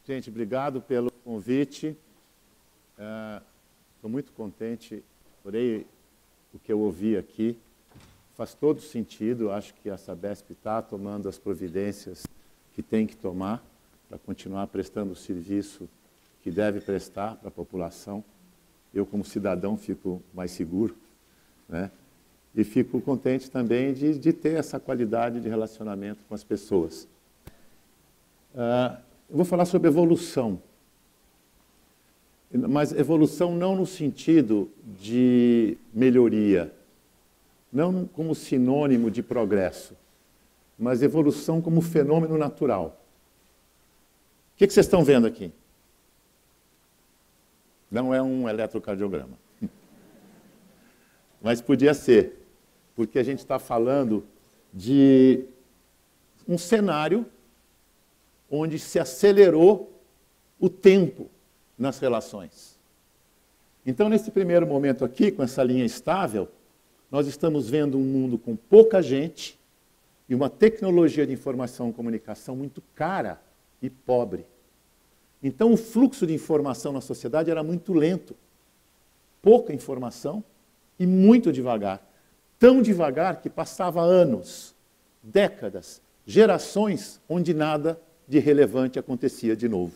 Gente, obrigado pelo convite. Estou muito contente, adorei o que eu ouvi aqui. Faz todo sentido, acho que a Sabesp está tomando as providências que tem que tomar para continuar prestando o serviço que deve prestar para a população. Eu, como cidadão, fico mais seguro, né? E fico contente também de ter essa qualidade de relacionamento com as pessoas. Eu vou falar sobre evolução, mas evolução não no sentido de melhoria, não como sinônimo de progresso, mas evolução como fenômeno natural. O que vocês estão vendo aqui? Não é um eletrocardiograma, mas podia ser, porque a gente está falando de um cenário onde se acelerou o tempo nas relações. Então, nesse primeiro momento aqui, com essa linha estável, nós estamos vendo um mundo com pouca gente e uma tecnologia de informação e comunicação muito cara e pobre. Então, o fluxo de informação na sociedade era muito lento. Pouca informação e muito devagar. Tão devagar que passava anos, décadas, gerações, onde nada de relevante acontecia de novo.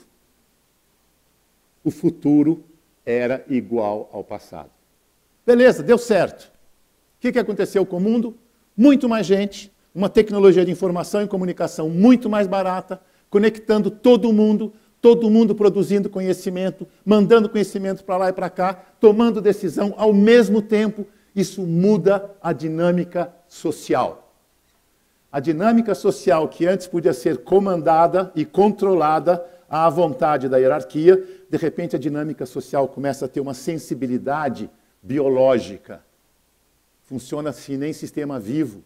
O futuro era igual ao passado. Beleza, deu certo. O que aconteceu com o mundo? Muito mais gente, uma tecnologia de informação e comunicação muito mais barata, conectando todo mundo produzindo conhecimento, mandando conhecimento para lá e para cá, tomando decisão ao mesmo tempo. Isso muda a dinâmica social. A dinâmica social que antes podia ser comandada e controlada à vontade da hierarquia, de repente a dinâmica social começa a ter uma sensibilidade biológica. Funciona assim, nem sistema vivo.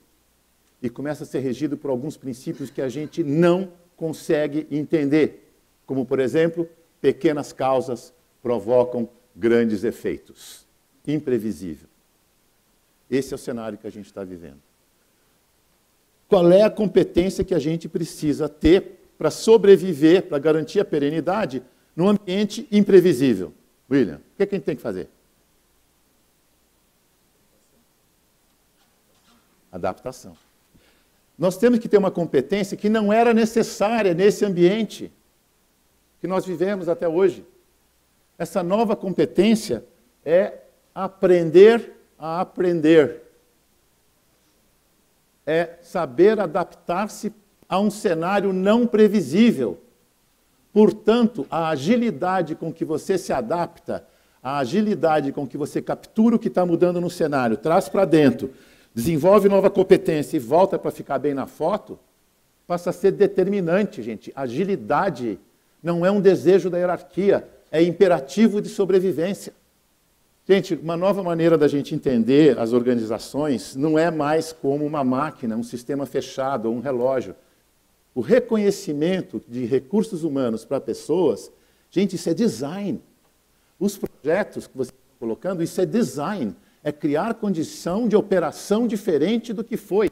E começa a ser regido por alguns princípios que a gente não consegue entender. Como, por exemplo, pequenas causas provocam grandes efeitos. Imprevisível. Esse é o cenário que a gente está vivendo. Qual é a competência que a gente precisa ter para sobreviver, para garantir a perenidade num ambiente imprevisível? William, o que a gente tem que fazer? Adaptação. Nós temos que ter uma competência que não era necessária nesse ambiente que nós vivemos até hoje. Essa nova competência é aprender a aprender. É saber adaptar-se a um cenário não previsível. Portanto, a agilidade com que você se adapta, a agilidade com que você captura o que está mudando no cenário, traz para dentro, desenvolve nova competência e volta para ficar bem na foto, passa a ser determinante, gente. Agilidade não é um desejo da hierarquia, é imperativo de sobrevivência. Gente, uma nova maneira da gente entender as organizações não é mais como uma máquina, um sistema fechado ou um relógio. O reconhecimento de recursos humanos para pessoas, gente, isso é design. Os projetos que você está colocando, isso é design. É criar condição de operação diferente do que foi.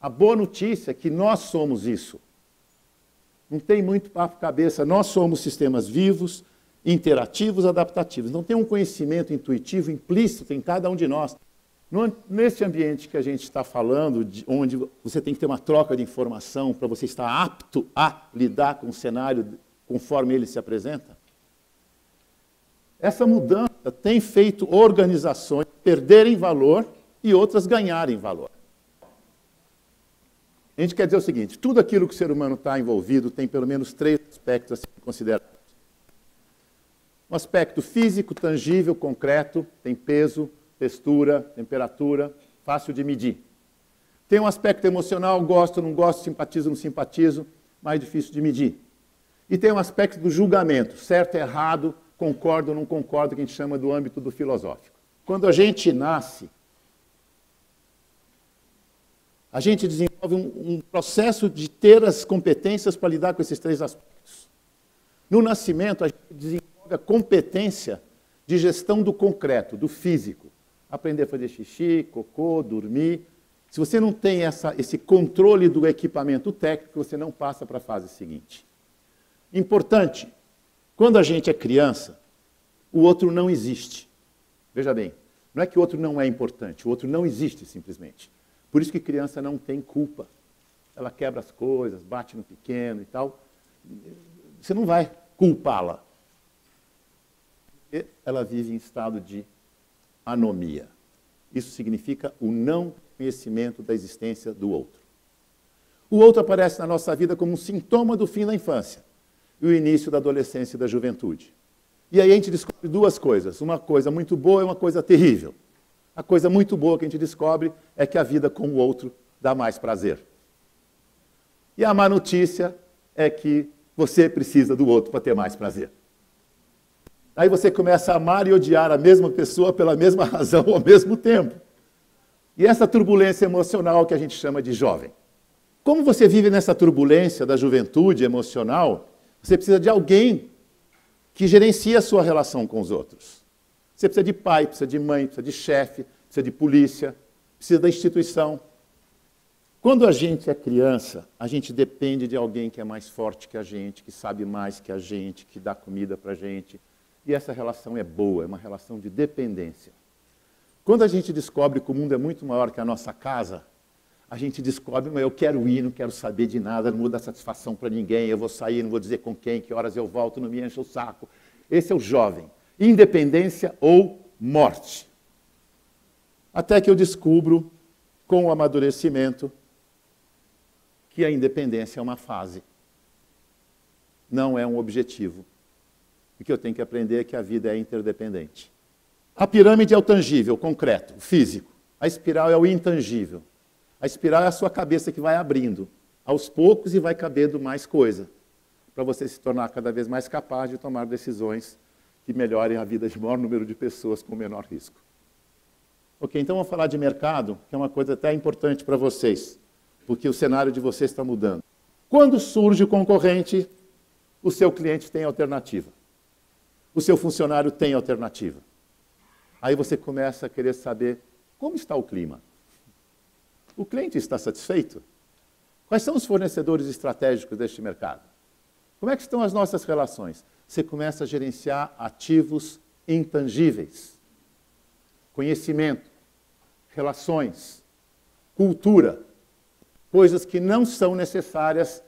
A boa notícia é que nós somos isso. Não tem muito papo cabeça. Nós somos sistemas vivos, interativos, adaptativos. Não tem um conhecimento intuitivo implícito em cada um de nós. Nesse ambiente que a gente está falando, onde você tem que ter uma troca de informação para você estar apto a lidar com o cenário conforme ele se apresenta, essa mudança tem feito organizações perderem valor e outras ganharem valor. A gente quer dizer o seguinte, tudo aquilo que o ser humano está envolvido tem pelo menos 3 aspectos a ser considerados. Um aspecto físico, tangível, concreto, tem peso, textura, temperatura, fácil de medir. Tem um aspecto emocional, gosto, não gosto, simpatizo, não simpatizo, mais difícil de medir. E tem um aspecto do julgamento, certo, errado, concordo ou não concordo, que a gente chama do âmbito do filosófico. Quando a gente nasce, a gente desenvolve um processo de ter as competências para lidar com esses 3 aspectos. No nascimento, a gente desenvolve a competência de gestão do concreto, do físico. Aprender a fazer xixi, cocô, dormir. Se você não tem esse controle do equipamento técnico, você não passa para a fase seguinte. Importante, quando a gente é criança, o outro não existe. Veja bem, não é que o outro não é importante, o outro não existe simplesmente. Por isso que criança não tem culpa. Ela quebra as coisas, bate no pequeno e tal. Você não vai culpá-la. Ela vive em estado de anomia. Isso significa o não conhecimento da existência do outro. O outro aparece na nossa vida como um sintoma do fim da infância e o início da adolescência e da juventude. E aí a gente descobre duas coisas, uma coisa muito boa e uma coisa terrível. A coisa muito boa que a gente descobre é que a vida com o outro dá mais prazer. E a má notícia é que você precisa do outro para ter mais prazer. Aí você começa a amar e odiar a mesma pessoa pela mesma razão ao mesmo tempo. E essa turbulência emocional que a gente chama de jovem. Como você vive nessa turbulência da juventude emocional, você precisa de alguém que gerencie a sua relação com os outros. Você precisa de pai, precisa de mãe, precisa de chefe, precisa de polícia, precisa da instituição. Quando a gente é criança, a gente depende de alguém que é mais forte que a gente, que sabe mais que a gente, que dá comida para a gente. E essa relação é boa, é uma relação de dependência. Quando a gente descobre que o mundo é muito maior que a nossa casa, a gente descobre, mas eu quero ir, não quero saber de nada, não vou dar satisfação para ninguém, eu vou sair, não vou dizer com quem, que horas eu volto, não me enche o saco. Esse é o jovem. Independência ou morte. Até que eu descubro, com o amadurecimento, que a independência é uma fase. Não é um objetivo. O que eu tenho que aprender é que a vida é interdependente. A pirâmide é o tangível, o concreto, o físico. A espiral é o intangível. A espiral é a sua cabeça que vai abrindo, aos poucos, e vai cabendo mais coisa, para você se tornar cada vez mais capaz de tomar decisões que melhorem a vida de maior número de pessoas com menor risco. Ok, então vamos falar de mercado, que é uma coisa até importante para vocês, porque o cenário de vocês está mudando. Quando surge o concorrente, o seu cliente tem alternativa. O seu funcionário tem alternativa. Aí você começa a querer saber como está o clima. O cliente está satisfeito? Quais são os fornecedores estratégicos deste mercado? Como é que estão as nossas relações? Você começa a gerenciar ativos intangíveis. Conhecimento, relações, cultura. Coisas que não são necessárias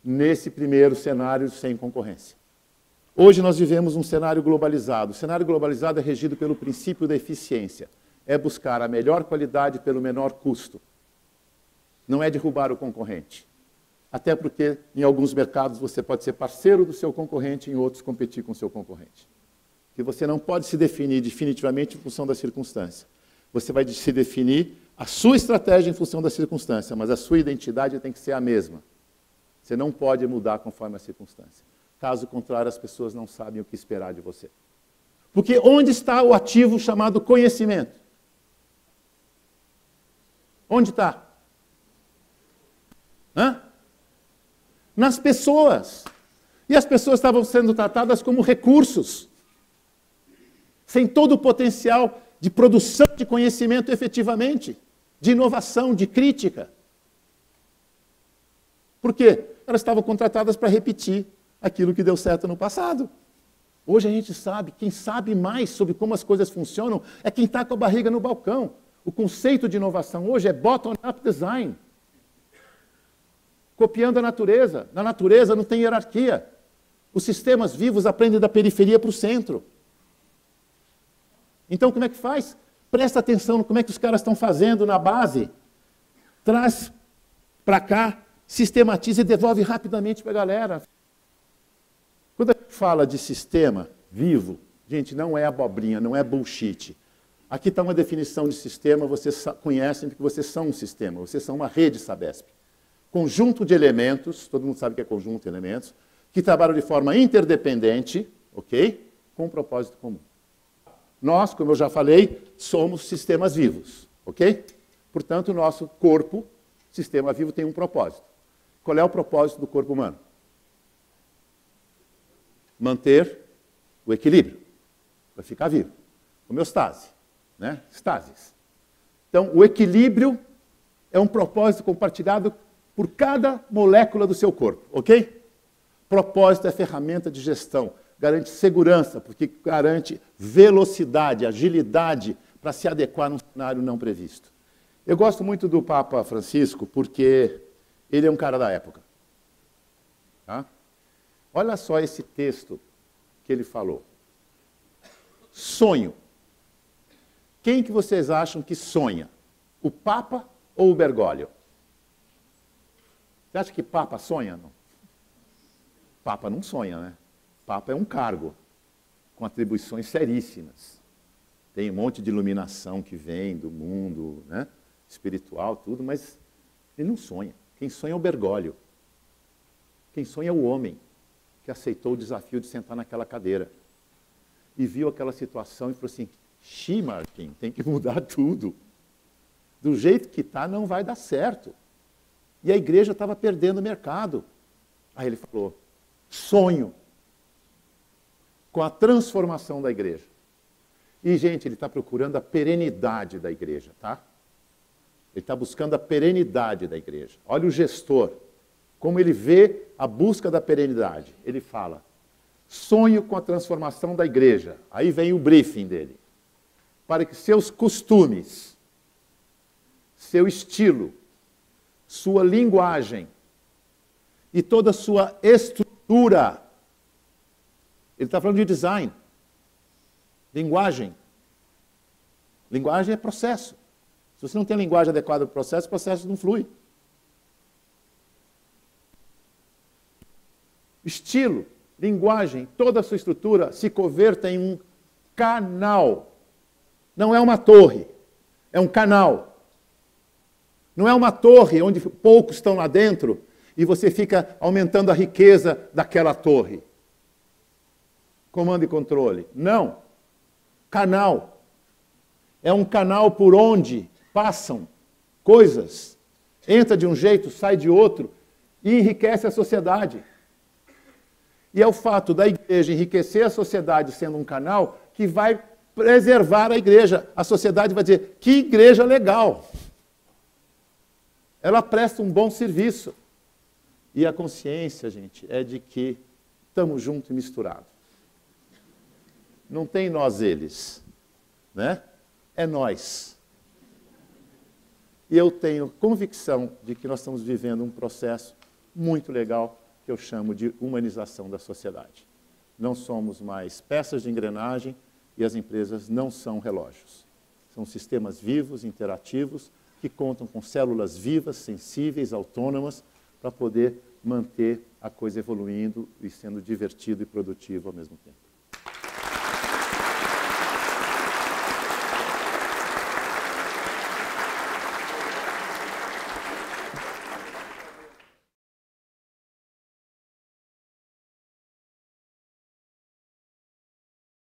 nesse primeiro cenário sem concorrência. Hoje nós vivemos um cenário globalizado. O cenário globalizado é regido pelo princípio da eficiência. É buscar a melhor qualidade pelo menor custo. Não é derrubar o concorrente. Até porque, em alguns mercados, você pode ser parceiro do seu concorrente, em outros, competir com o seu concorrente. Porque você não pode se definir definitivamente em função da circunstância. Você vai se definir a sua estratégia em função da circunstância, mas a sua identidade tem que ser a mesma. Você não pode mudar conforme a circunstância. Caso contrário, as pessoas não sabem o que esperar de você. Porque onde está o ativo chamado conhecimento? Onde está? Nas pessoas. E as pessoas estavam sendo tratadas como recursos, sem todo o potencial de produção de conhecimento efetivamente, de inovação, de crítica. Por quê? Elas estavam contratadas para repetir aquilo que deu certo no passado. Hoje a gente sabe, quem sabe mais sobre como as coisas funcionam é quem está com a barriga no balcão. O conceito de inovação hoje é bottom-up design. Copiando a natureza. Na natureza não tem hierarquia. Os sistemas vivos aprendem da periferia para o centro. Então, como é que faz? Presta atenção no como é que os caras estão fazendo na base. Traz para cá, sistematiza e devolve rapidamente para a galera. Quando a gente fala de sistema vivo, gente, não é abobrinha, não é bullshit. Aqui está uma definição de sistema, vocês conhecem porque vocês são um sistema, vocês são uma rede Sabesp. Conjunto de elementos, todo mundo sabe o que é conjunto de elementos, que trabalham de forma interdependente, ok? Com um propósito comum. Nós, como eu já falei, somos sistemas vivos, ok? Portanto, o nosso corpo, sistema vivo, tem um propósito. Qual é o propósito do corpo humano? Manter o equilíbrio, para ficar vivo. Homeostase, né? Estasis. Então, o equilíbrio é um propósito compartilhado por cada molécula do seu corpo, ok? Propósito é ferramenta de gestão, garante segurança, porque garante velocidade, agilidade para se adequar num cenário não previsto. Eu gosto muito do Papa Francisco porque ele é um cara da época. Tá? Olha só esse texto que ele falou. Sonho. Quem que vocês acham que sonha? O Papa ou o Bergoglio? Você acha que Papa sonha? Não. Papa não sonha, né? Papa é um cargo com atribuições seríssimas. Tem um monte de iluminação que vem do mundo, né? Espiritual, tudo, mas ele não sonha. Quem sonha é o Bergoglio. Quem sonha é o homem que aceitou o desafio de sentar naquela cadeira e viu aquela situação e falou assim, Martin, tem que mudar tudo. Do jeito que está, não vai dar certo. E a igreja estava perdendo o mercado. Aí ele falou, sonho com a transformação da igreja. E, gente, ele está procurando a perenidade da igreja, tá? Ele está buscando a perenidade da igreja. Olha o gestor, como ele vê a busca da perenidade. Ele fala, sonho com a transformação da igreja. Aí vem o briefing dele. Para que seus costumes, seu estilo, sua linguagem e toda a sua estrutura, ele está falando de design, linguagem. Linguagem é processo. Se você não tem a linguagem adequada para o processo não flui. Estilo, linguagem, toda a sua estrutura se converta em um canal. Não é uma torre, é um canal. Não é uma torre onde poucos estão lá dentro e você fica aumentando a riqueza daquela torre. Comando e controle. Não. Canal. É um canal por onde passam coisas. Entra de um jeito, sai de outro e enriquece a sociedade. E é o fato da igreja enriquecer a sociedade sendo um canal que vai preservar a igreja. A sociedade vai dizer, que igreja legal. Ela presta um bom serviço. E a consciência, gente, é de que estamos juntos e misturados. Não tem nós eles, né? É nós. E eu tenho convicção de que nós estamos vivendo um processo muito legal que eu chamo de humanização da sociedade. Não somos mais peças de engrenagem e as empresas não são relógios. São sistemas vivos, interativos, que contam com células vivas, sensíveis, autônomas, para poder manter a coisa evoluindo e sendo divertido e produtivo ao mesmo tempo.